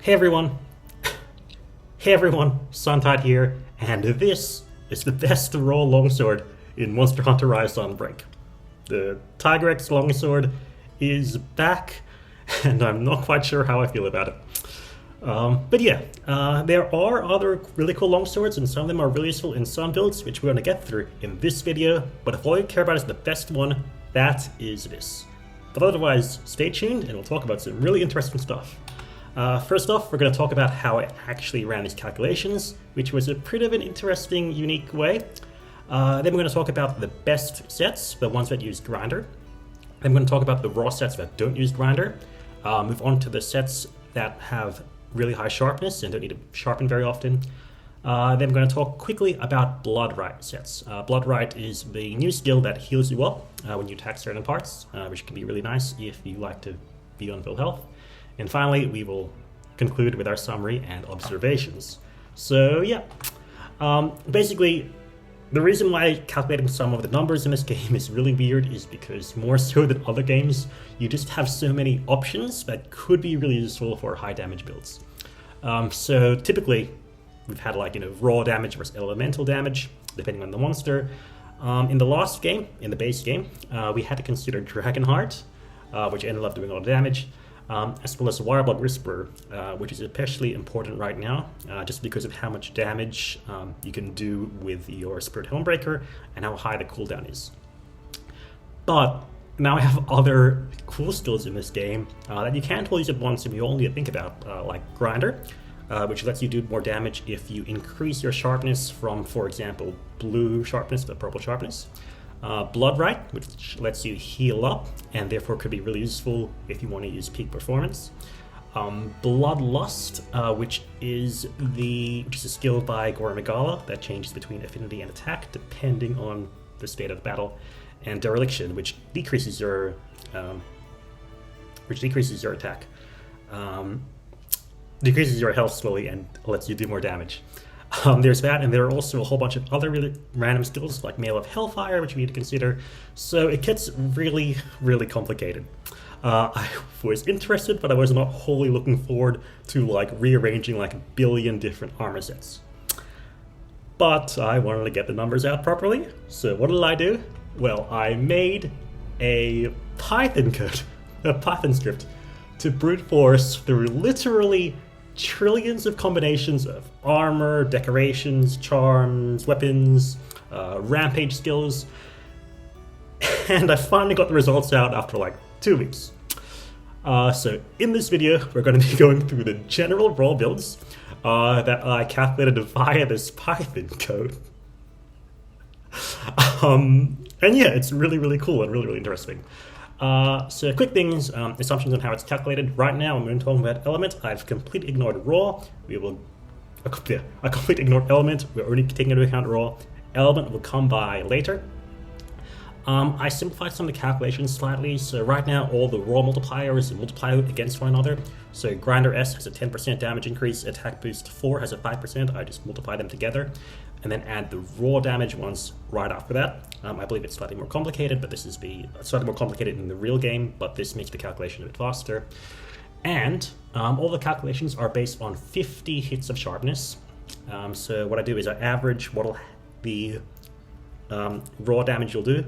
Hey everyone, SunTide here, and this is the best raw longsword in Monster Hunter Rise Sunbreak. The Tiger X longsword is back, and I'm not quite sure how I feel about it. But yeah, there are other really cool longswords, and some of them are really useful in some builds, which we're going to get through in this video, but if all you care about is the best one, that is this. But otherwise, stay tuned, and we'll talk about some really interesting stuff. First off, we're going to talk about how I actually ran these calculations, which was a pretty of an interesting, unique way. Then we're going to talk about the best sets, the ones that use grinder. Then we're going to talk about the raw sets that don't use grinder. Move on to the sets that have really high sharpness and don't need to sharpen very often. Then we're going to talk quickly about Blood Rite sets. Blood Rite is the new skill that heals you up when you attack certain parts, which can be really nice if you like to be on full health. And finally, we will conclude with our summary and observations. So yeah, basically, the reason why calculating some of the numbers in this game is really weird is because more so than other games, you just have so many options that could be really useful for high damage builds. So typically, we've had raw damage versus elemental damage, depending on the monster. In the last game, in the base game, we had to consider Dragonheart, which ended up doing a lot of damage. As well as Wireblood Whisperer, which is especially important right now, just because of how much damage you can do with your Spirit Helmbreaker and how high the cooldown is. But now I have other cool skills in this game that you can't all use at once and you only think about, like Grinder, which lets you do more damage if you increase your sharpness from, for example, blue sharpness to purple sharpness. Blood Rite, which lets you heal up and therefore could be really useful if you want to use peak performance. Bloodlust, which is a skill by Gormigala that changes between affinity and attack depending on the state of the battle. And Dereliction, which decreases your attack, decreases your health slowly and lets you do more damage. There's that, and there are also a whole bunch of other really random skills like Mail of Hellfire, which we need to consider. So it gets really, really complicated. I was interested, but I was not wholly looking forward to rearranging a billion different armor sets. But I wanted to get the numbers out properly, so what did I do? Well, I made a Python code, a Python script, to brute force through literally trillions of combinations of armor, decorations, charms, weapons, rampage skills, and I finally got the results out after 2 weeks. So in this video, we're going to be going through the general raw builds that I calculated via this Python code. And yeah, it's really, really cool and really, really interesting. So quick things, assumptions on how it's calculated. Right now, I'm going to talk about element. I've completely ignored raw. I completely ignored element. We're only taking into account raw. Element will come by later. I simplified some of the calculations slightly. So right now, all the raw multipliers multiply against one another. So Grinder S has a 10% damage increase. Attack Boost 4 has a 5%. I just multiply them together and then add the raw damage ones right after that. I believe it's slightly more complicated, but this is slightly more complicated in the real game, but this makes the calculation a bit faster. And all the calculations are based on 50 hits of sharpness. So what I do is I average what the raw damage you'll do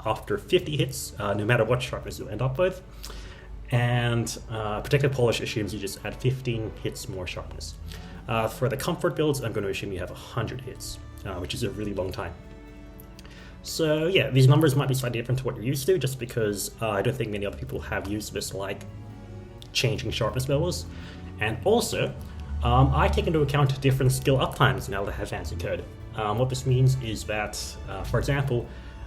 after 50 hits, no matter what sharpness you'll end up with. And Protected Polish assumes you just add 15 hits more sharpness. For the comfort builds, I'm going to assume you have 100 hits, which is a really long time. So yeah, these numbers might be slightly different to what you're used to, just because I don't think many other people have used this changing sharpness levels. And also, I take into account different skill uptimes now that I have fancy code. What this means is that, for example,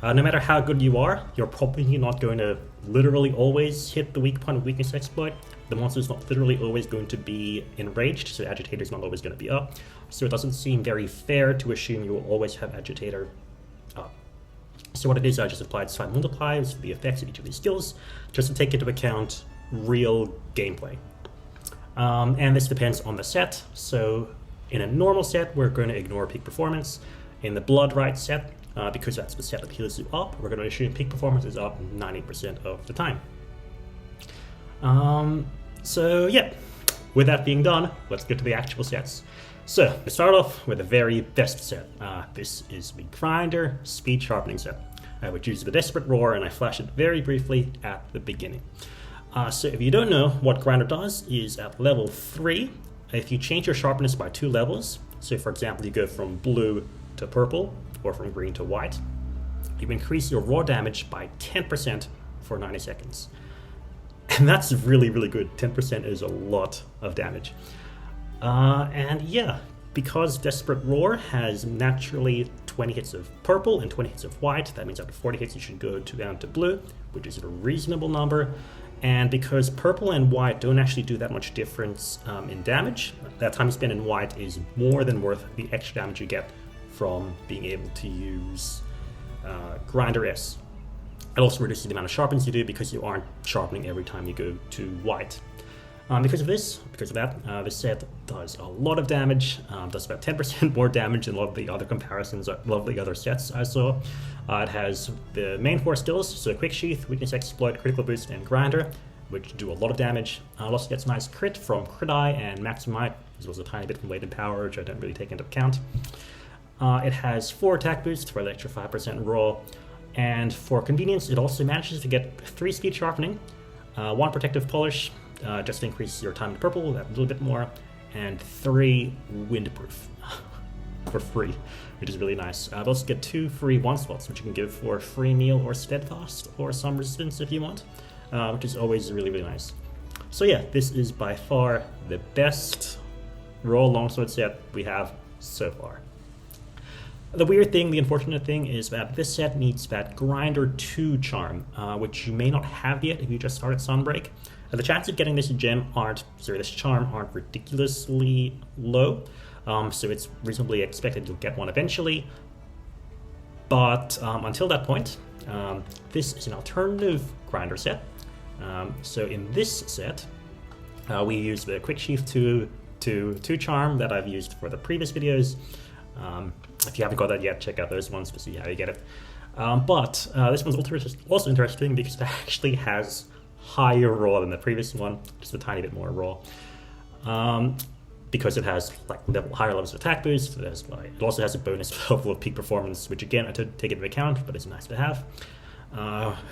no matter how good you are, you're probably not going to literally always hit the weak point of weakness exploit. The monster's not literally always going to be enraged, so Agitator's not always going to be up. So it doesn't seem very fair to assume you will always have Agitator up. So what it is, I just applied side multipliers to the effects of each of these skills, just to take into account real gameplay. And this depends on the set. So in a normal set, we're going to ignore peak performance. In the Blood Rite set, because that's the set that heals you up, we're going to assume peak performance is up 90% of the time. So yeah, with that being done, let's get to the actual sets. So, to start off with the very best set. This is the Grinder Speed Sharpening set, which uses the Desperate Roar, and I flash it very briefly at the beginning. So if you don't know, what Grinder does is at level 3, if you change your sharpness by 2 levels, so for example you go from blue to purple, or from green to white, you increase your raw damage by 10% for 90 seconds. And that's really, really good. 10% is a lot of damage. And yeah, because Desperate Roar has naturally 20 hits of purple and 20 hits of white, that means after 40 hits you should go down to blue, which is a reasonable number. And because purple and white don't actually do that much difference in damage, that time you spend in white is more than worth the extra damage you get from being able to use Grinder S. It also reduces the amount of sharpens you do because you aren't sharpening every time you go to white. Because of that, this set does a lot of damage, does about 10% more damage than a lot of the other comparisons, a lot of the other sets I saw. It has the main 4 skills, so Quick Sheath, Weakness Exploit, Critical Boost, and Grinder, which do a lot of damage. It also gets nice crit from Crit Eye and Maximite, as well as a tiny bit from Weight and Power, which I don't really take into account. It has 4 attack boosts for an extra 5% raw, and for convenience, it also manages to get 3 speed sharpening, 1 protective polish, just to increase your time in purple that a little bit more, and 3 windproof for free, which is really nice. I've also get 2 free 1 slots, which you can give for free meal or steadfast or some resistance if you want, which is always really, really nice. So yeah, this is by far the best raw longsword set we have so far. The weird thing, the unfortunate thing, is that this set needs that Grinder 2 charm, which you may not have yet if you just started Sunbreak. The chances of getting this charm aren't ridiculously low, so it's reasonably expected you'll get one eventually. But until that point, this is an alternative Grinder set. So in this set, we use the Quick Sheath 2 charm that I've used for the previous videos. If you haven't got that yet, check out those ones to see how you get it. But this one's also interesting because it actually has higher raw than the previous one, just a tiny bit more raw. Because it has higher levels of attack boost. It also has a bonus level of peak performance, which again I don't take into account, but it's nice to have.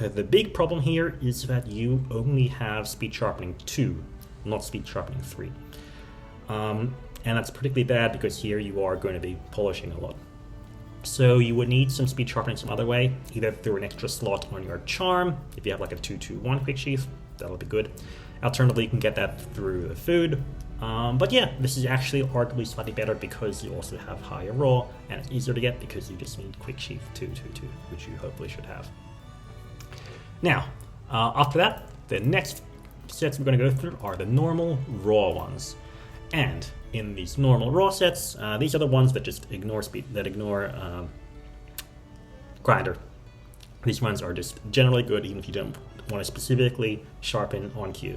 The big problem here is that you only have speed sharpening 2, not speed sharpening 3. And that's particularly bad because here you are going to be polishing a lot. So you would need some speed sharpening some other way, either through an extra slot on your charm. If you have like a 2-2-1 Quick Sheath, that'll be good. Alternatively, you can get that through the food. But yeah, this is actually arguably slightly better because you also have higher raw, and it's easier to get because you just need Quick Sheath 2-2-2, which you hopefully should have. Now, after that, the next sets we're going to go through are the normal raw ones. And in these normal raw sets, these are the ones that just ignore Grinder. These ones are just generally good even if you don't want to specifically sharpen on cue.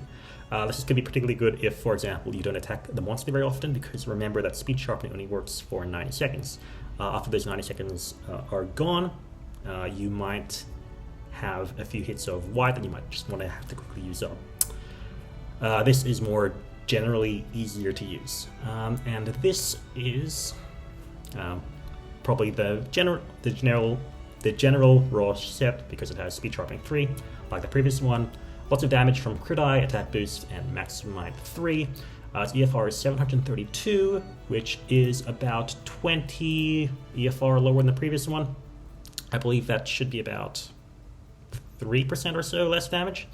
This is going to be particularly good if, for example, you don't attack the monster very often, because remember that speed sharpening only works for 90 seconds. After those 90 seconds are gone, you might have a few hits of white that you might just want to have to quickly use up. This is more generally easier to use, and this is probably the general raw set because it has speed sharpening 3 like the previous one. Lots of damage from Crit Eye, attack boost, and Maximite 3. Its EFR is 732, which is about 20 EFR lower than the previous one. I believe that should be about 3% or so less damage,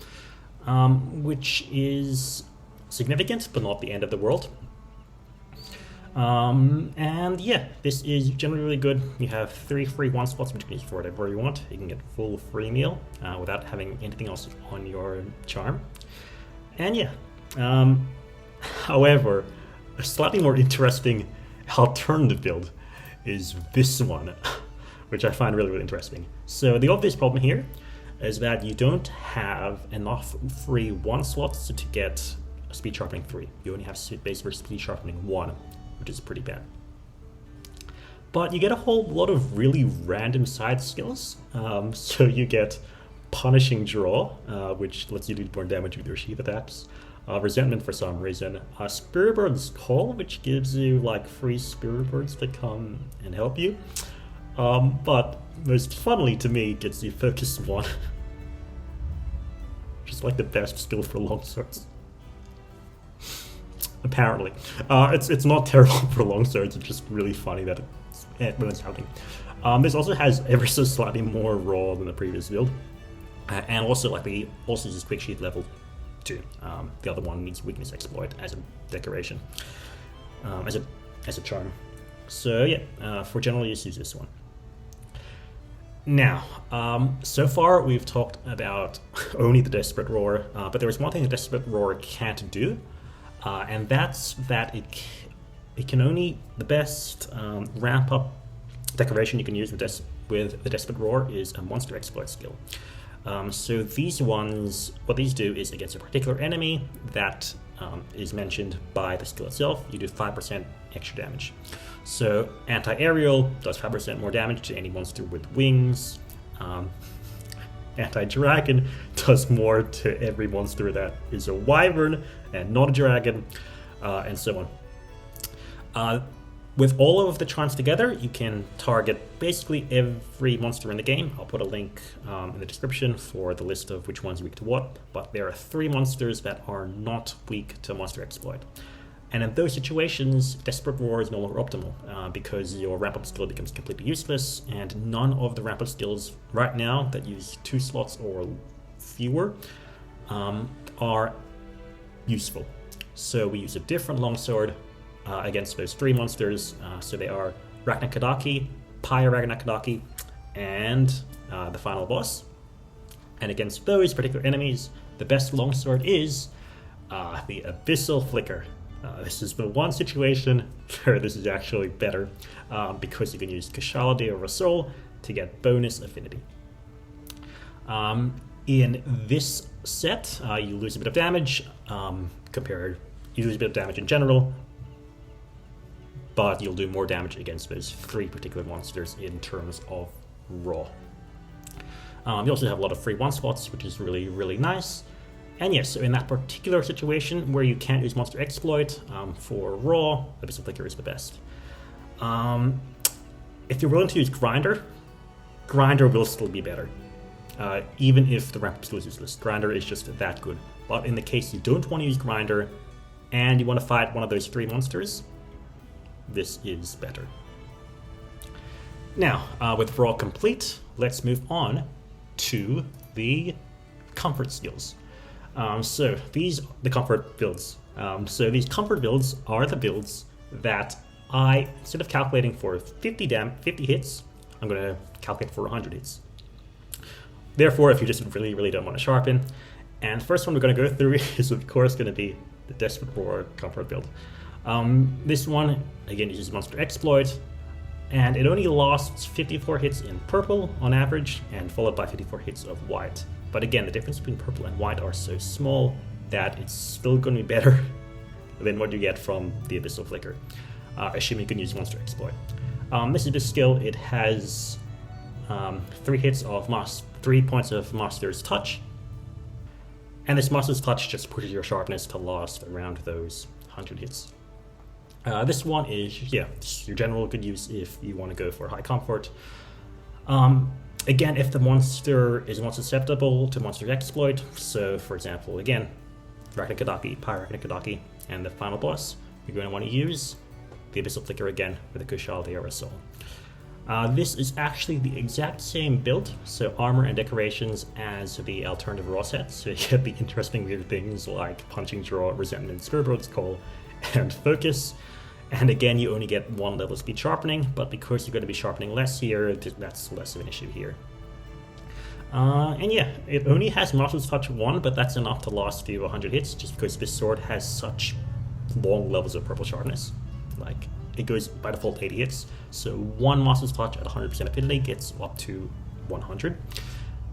which is significant, but not the end of the world. And yeah, this is generally really good. You have 3 free 1 slots, which you can use for whatever you want. You can get full free meal without having anything else on your charm. And yeah, however, a slightly more interesting alternative build is this one, which I find really, really interesting. So the obvious problem here is that you don't have enough free 1 slots to get speed sharpening 3. You only have base versus speed sharpening 1, which is pretty bad. But you get a whole lot of really random side skills. So you get Punishing Draw, which lets you do more damage with your sheath attacks. Resentment for some reason. Spirit Bird's Call, which gives you like free Spirit Birds to come and help you. But most funnily to me, gets you Focus 1. Which is like the best skill for longswords. Apparently. It's not terrible for longswords, it's just really funny that when it's outing. This also has ever so slightly more raw than the previous build. And also like the also uses Quick Sheath level 2. The other one needs Weakness Exploit as a decoration. As a charm. So yeah, for general use this one. Now, so far we've talked about only the Desperate Roar, but there is one thing the Desperate Roar can't do, and that's that it can only, the best ramp up decoration you can use with the Desperate Roar is a Monster Exploit skill. So these ones, what these do is against a particular enemy that is mentioned by the skill itself, you do 5% extra damage. So Anti-Aerial does 5% more damage to any monster with wings. Anti-Dragon does more to every monster that is a wyvern and not a dragon, and so on. With all of the charms together, you can target basically every monster in the game. I'll put a link in the description for the list of which ones are weak to what, but there are 3 monsters that are not weak to Monster Exploit. And in those situations, Desperate Roar is no longer optimal because your ramp-up skill becomes completely useless, and none of the ramp-up skills right now that use 2 slots or fewer are useful. So we use a different longsword against those 3 monsters. So they are Ragnar Kadaki, Pyre Ragnar Kadaki, and the final boss. And against those particular enemies, the best longsword is the Abyssal Flicker. This is the one situation where this is actually better because you can use Kushala Daora Soul to get bonus affinity. In this set, you lose a bit of damage you lose a bit of damage in general, but you'll do more damage against those 3 particular monsters in terms of raw. You also have a lot of free 1 spots, which is really, really nice. And yes, so in that particular situation where you can't use Monster Exploit for raw, Abyssal Flicker is the best. If you're willing to use Grinder will still be better. Even if the ramp skill is useless. Grinder is just that good. But in the case you don't want to use Grinder and you want to fight one of those 3 monsters, this is better. Now, with raw complete, let's move on to the comfort skills. So these the comfort builds. So these comfort builds are the builds that I, instead of calculating for 50 hits, I'm going to calculate for 100 hits. Therefore, if you just really, really don't want to sharpen, and the first one we're going to go through is of course going to be the Desperate Roar comfort build. This one again uses Monster Exploit, and it only lasts 54 hits in purple on average, and followed by 54 hits of white. But again, the difference between purple and white are so small that it's still going to be better than what you get from the Abyssal Flicker, assuming you can use Monster Exploit. This is the skill. It has 3 points of Master's Touch, and this Master's Touch just pushes your sharpness to last around those 100 hits. This one is, your general good use if you want to go for high comfort. Again, if the monster is not susceptible to Monster Exploit, so for example, again, Ragnar Kadaki, Pyre Ragnar Kadaki, and the final boss, you're going to want to use the Abyssal Flicker again with the Kushala Daora Soul. This is actually the exact same build, so armor and decorations as the alternative raw set, so you get the interesting weird things like Punching Draw, Resentment, Spirit Bird's Call, and Focus. And again, you only get 1 level speed sharpening, but because you're going to be sharpening less here, that's less of an issue here. And yeah, it only has Master's Touch 1, but that's enough to last you 100 hits, just because this sword has such long levels of purple sharpness. Like, it goes by default 80 hits, so 1 Master's Touch at 100% affinity gets up to 100.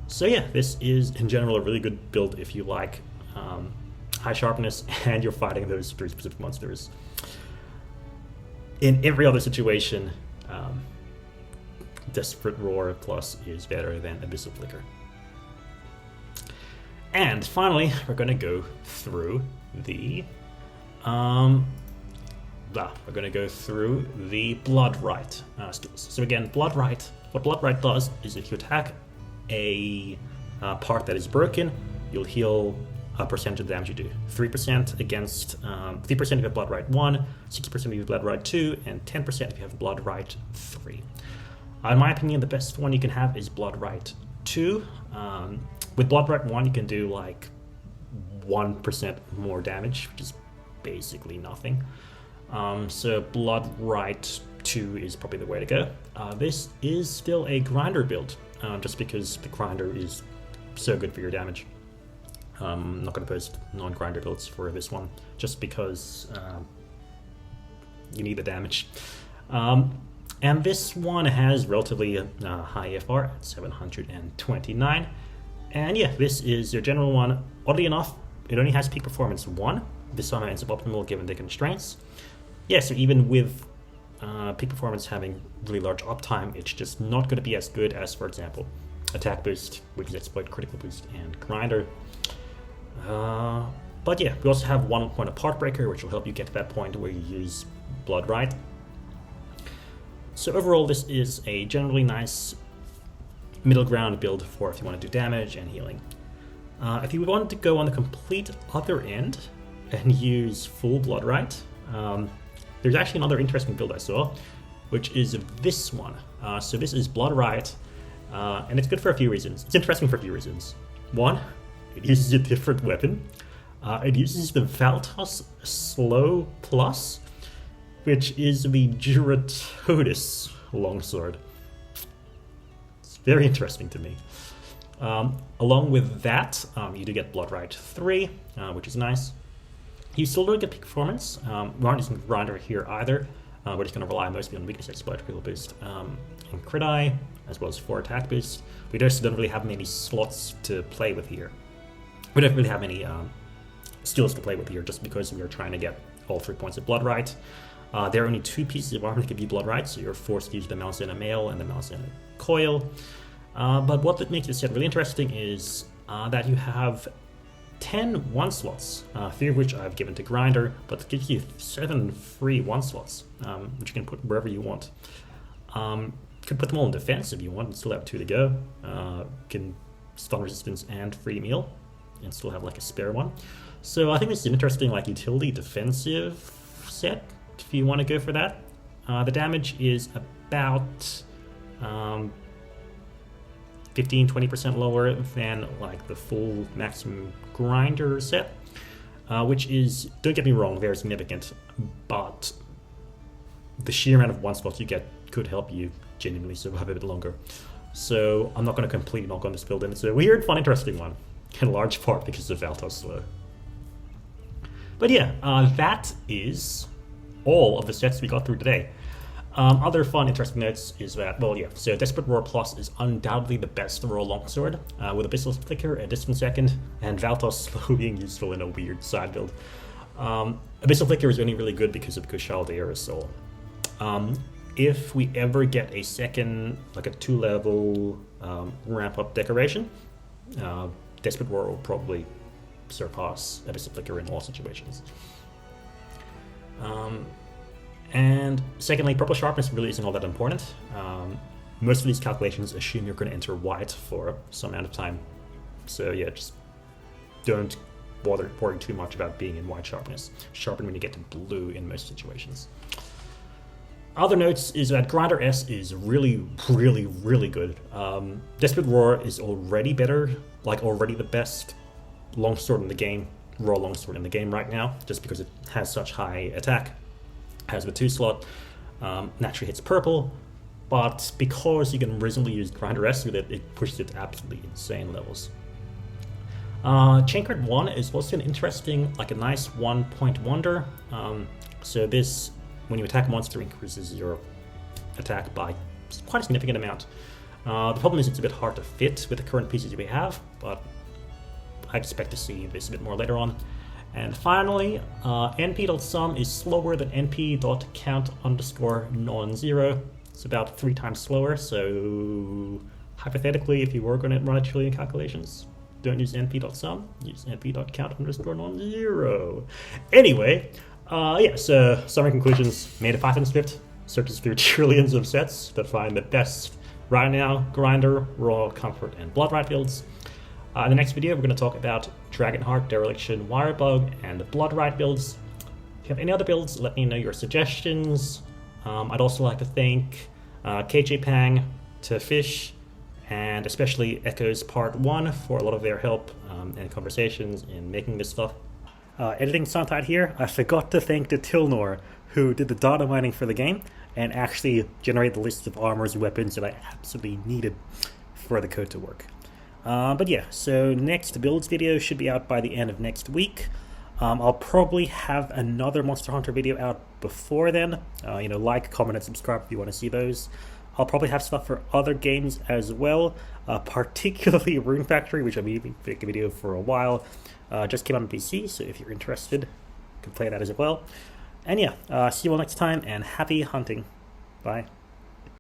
So yeah, this is in general a really good build if you like high sharpness and you're fighting those 3 specific monsters. In every other situation, Desperate Roar Plus is better than Abyssal Flicker. And finally, we're going to go through the we're going to go through the Blood Rite skills. So again, Blood Rite, what Blood Rite does is if you attack a part that is broken, you'll heal a percentage of the damage you do. 3% against 3% if you have Blood Rite 1, 60% if you have Blood Rite 2, and 10% if you have Blood Rite 3. In my opinion, the best one you can have is Blood Rite 2. With Blood Rite 1, you can do like 1% more damage, which is basically nothing. So Blood Rite 2 is probably the way to go. This is still a grinder build, just because the grinder is so good for your damage. I'm not going to post non-grinder builds for this one, just because you need the damage. And this one has relatively high FR at 729. And yeah, this is your general one. Oddly enough, it only has peak performance 1. This one ends up optimal given the constraints. Yeah, so even with peak performance having really large uptime, it's just not going to be as good as, for example, attack boost, which is exploit, critical boost, and grinder. But yeah, we also have 1 point of Heartbreaker, which will help you get to that point where you use Blood Rite. So overall, this is a generally nice middle ground build for if you want to do damage and healing. If you want to go on the complete other end and use full Blood Rite, there's actually another interesting build I saw, which is this one. So this is Blood Rite, and it's good for a few reasons. It's interesting for a few reasons. One, it uses a different weapon. It uses the Valtos Slow Plus, which is the Duratotus longsword. It's very interesting to me. Along with that, you do get Blood Rite 3, which is nice. You still don't get peak performance. We aren't using grinder here either. We're just going to rely mostly on weakness exploit, critical boost, and crit eye, as well as 4 attack boost. We just don't really have many slots to play with here. We don't really have any skills to play with here, just because we are trying to get all 3 points of Blood Rite. There are only 2 pieces of armor to give you Blood Rite, so you're forced to use the Malzena Mail and the Malzena Coil. But what makes this set really interesting is that you have 10 1 slots, 3 of which I've given to Grinder, but it gives you 7 free 1 slots, which you can put wherever you want. You can put them all in defense if you want, and still have 2 to go. You can stun resistance and free meal, and still have like a spare one. So I think this is an interesting like utility defensive set if you want to go for that. The damage is about 15-20% lower than like the full maximum grinder set, which is, don't get me wrong, very significant, but the sheer amount of 1 slots you get could help you genuinely survive a bit longer. So I'm not going to completely knock on this build, and it's a weird, fun, interesting one, in large part because of Valtos Slow. But yeah, that is all of the sets we got through today. Other fun, interesting notes is that, well, yeah, so Desperate Roar Plus is undoubtedly the best Roar Longsword, with Abyssal Flicker, a distant second, and Valtos Slow being useful in a weird side build. Abyssal Flicker is only really good because of Kushala Daora Soul. If we ever get a second, like a 2-level ramp-up decoration, Desperate Roar will probably surpass Abyssal Flicker in all situations. And secondly, Purple Sharpness really isn't all that important. Most of these calculations assume you're going to enter white for some amount of time. So yeah, just don't bother worrying too much about being in white sharpness. Sharpen when you get to blue in most situations. Other notes is that Grinder S is really, really, really good. Desperate Roar is already better, like already the best longsword in the game, Roar longsword in the game right now, just because it has such high attack. Has the 2 slot, naturally hits purple, but because you can reasonably use Grinder S with it, it pushes it to absolutely insane levels. Chaincard 1 is also an interesting, like a nice 1-point wonder. So this, when you attack a monster, increases your attack by quite a significant amount. The problem is it's a bit hard to fit with the current pieces we have, but I expect to see this a bit more later on. And finally, np.sum is slower than np.count_non0. It's about 3 times slower, so hypothetically, if you were going to run a trillion calculations, don't use np.sum, use np.count_non0. Anyway, yeah, so summary conclusions. Made a Python script, searches through trillions of sets to find the best right now grinder, raw, comfort, and blood rite builds. In the next video, we're going to talk about Dragonheart, Dereliction, Wirebug, and Blood Rite builds. If you have any other builds, let me know your suggestions. I'd also like to thank KJ Pang, To Fish, and especially Echoes Part 1 for a lot of their help and conversations in making this stuff. Editing Suntide here. I forgot to thank dltnor, who did the data mining for the game and actually generated the list of armors and weapons that I absolutely needed for the code to work. But yeah, so next builds video should be out by the end of next week. I'll probably have another Monster Hunter video out before then. Like, comment, and subscribe if you want to see those. I'll probably have stuff for other games as well, particularly Rune Factory, which I've been making a video for a while. Just came out on PC, so if you're interested, you can play that as well. And yeah, see you all next time, and happy hunting. Bye.